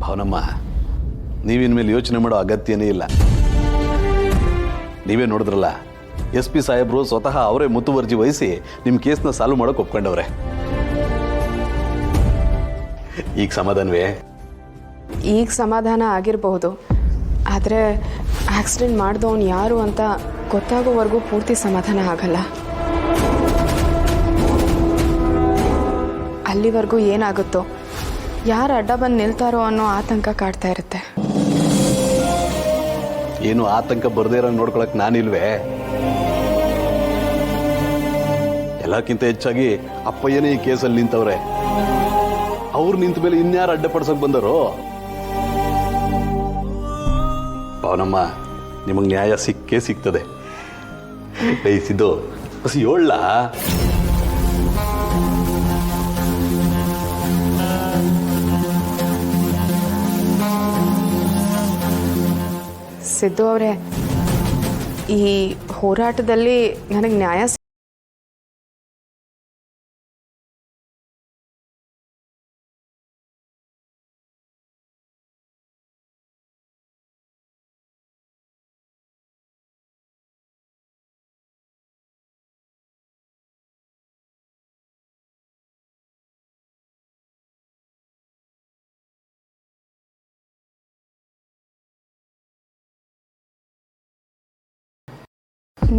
ಭಾವನಮ್ಮ, ನೀವಿನ ಮೇಲೆ ಯೋಚನೆ ಮಾಡೋ ಅಗತ್ಯನೇ ಇಲ್ಲ. ನೀವೇ ನೋಡಿದ್ರಲ್ಲ, SP ಸಾಹೇಬರು ಸ್ವತಃ ಅವರೇ ಮುತುವರ್ಜಿ ವಹಿಸಿ ನಿಮ್ಮ ಕೇಸ್ನ ಸಾಲ್ವ್ ಮಾಡೋಕೆ ಒಪ್ಕೊಂಡವ್ರೆ. ಈಗ ಸಮಾಧಾನವೇ? ಈಗ ಸಮಾಧಾನ ಆಗಿರಬಹುದು, ಆದರೆ ಆಕ್ಸಿಡೆಂಟ್ ಮಾಡಿದವನು ಯಾರು ಅಂತ ಗೊತ್ತಾಗೋವರೆಗೂ ಪೂರ್ತಿ ಸಮಾಧಾನ ಆಗಲ್ಲ. ಅಲ್ಲಿವರೆಗೂ ಏನಾಗುತ್ತೋ, ಯಾರು ಅಡ್ಡ ಬಂದು ನಿಲ್ತಾರೋ ಅನ್ನೋ ಆತಂಕ ಕಾಡ್ತಾ ಇರುತ್ತೆ. ಏನು ಆತಂಕ ಬರದೇ ಇರೋ ನೋಡ್ಕೊಳಕ್ ನಾನಿಲ್ವೇ? ಎಲ್ಲಕ್ಕಿಂತ ಹೆಚ್ಚಾಗಿ ಅಪ್ಪಯ್ಯನೇ ಈ ಕೇಸಲ್ಲಿ ನಿಂತವ್ರೆ. ಅವ್ರು ನಿಂತ ಮೇಲೆ ಇನ್ಯಾರು ಅಡ್ಡಪಡಿಸಕ್ ಬಂದರು? ಪವನಮ್ಮ, ನಿಮಗೆ ನ್ಯಾಯ ಸಿಕ್ಕೇ ಸಿಗ್ತದೆ. ಸಿದ್ದು ಬಸ್ ಏಳ್ಳ. ಸಿದ್ದು ಅವರೇ, ಈ ಹೋರಾಟದಲ್ಲಿ ನನಗೆ ನ್ಯಾಯ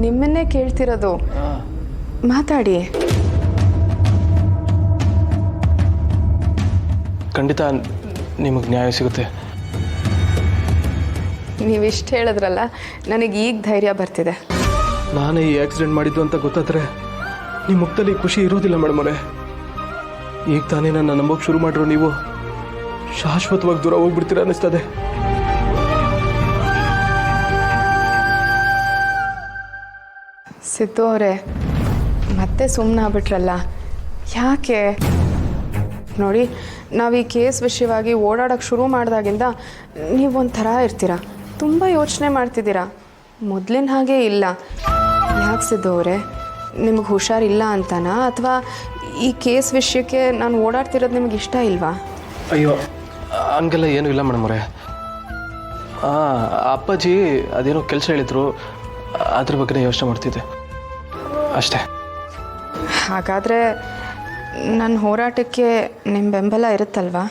ನಿಮ್ಮನ್ನೇ ಕೇಳ್ತಿರೋದು. ಮಾತಾಡಿ. ಖಂಡಿತ ನಿಮಗೆ ನ್ಯಾಯ ಸಿಗುತ್ತೆ. ನೀವಿಷ್ಟು ಹೇಳಿದ್ರಲ್ಲ, ನನಗೆ ಈಗ ಧೈರ್ಯ ಬರ್ತಿದೆ. ನಾನೇ ಈ ಆಕ್ಸಿಡೆಂಟ್ ಮಾಡಿದ್ದು ಅಂತ ಗೊತ್ತಾದ್ರೆ ನಿಮ್ಮ ಮುಖದಲ್ಲಿ ಖುಷಿ ಇರೋದಿಲ್ಲ ಮೇಡಮ್ ಅವರೇ. ಈಗ ತಾನೇ ನನ್ನ ನಂಬೋಕೆ ಶುರು ಮಾಡಿರೋ ನೀವು ಶಾಶ್ವತವಾಗಿ ದೂರ ಹೋಗ್ಬಿಡ್ತೀರಾ ಅನ್ನಿಸ್ತದೆ. ಸಿದ್ದು ಅವರೇ, ಮತ್ತೆ ಸುಮ್ಮನಾಗ್ಬಿಟ್ರಲ್ಲ, ಯಾಕೆ? ನೋಡಿ, ನಾವು ಈ ಕೇಸ್ ವಿಷಯವಾಗಿ ಓಡಾಡೋಕ್ಕೆ ಶುರು ಮಾಡಿದಾಗಿಂದ ನೀವೊಂಥರ ಇರ್ತೀರ, ತುಂಬ ಯೋಚನೆ ಮಾಡ್ತಿದ್ದೀರಾ. ಮೊದಲಿನ ಹಾಗೆ ಇಲ್ಲ. ಯಾಕೆ ಸಿದ್ದು ಅವರೇ, ನಿಮಗೆ ಹುಷಾರಿಲ್ಲ ಅಂತನಾ, ಅಥವಾ ಈ ಕೇಸ್ ವಿಷಯಕ್ಕೆ ನಾನು ಓಡಾಡ್ತಿರೋದು ನಿಮಗೆ ಇಷ್ಟ ಇಲ್ವಾ? ಅಯ್ಯೋ, ಹಂಗೆಲ್ಲ ಏನೂ ಇಲ್ಲ ಮೇಡಮ್ ಅವರೇ. ಅಪ್ಪಾಜಿ ಅದೇನೋ ಕೆಲಸ ಹೇಳಿದ್ರು, ಅದ್ರ ಬಗ್ಗೆ ಯೋಚನೆ ಮಾಡ್ತಿದ್ದೆ ಅಷ್ಟೇ. ಹಾಗಾದರೆ ನನ್ನ ಹೋರಾಟಕ್ಕೆ ನಿಮ್ಮ ಬೆಂಬಲ ಇರುತ್ತಲ್ವಾ?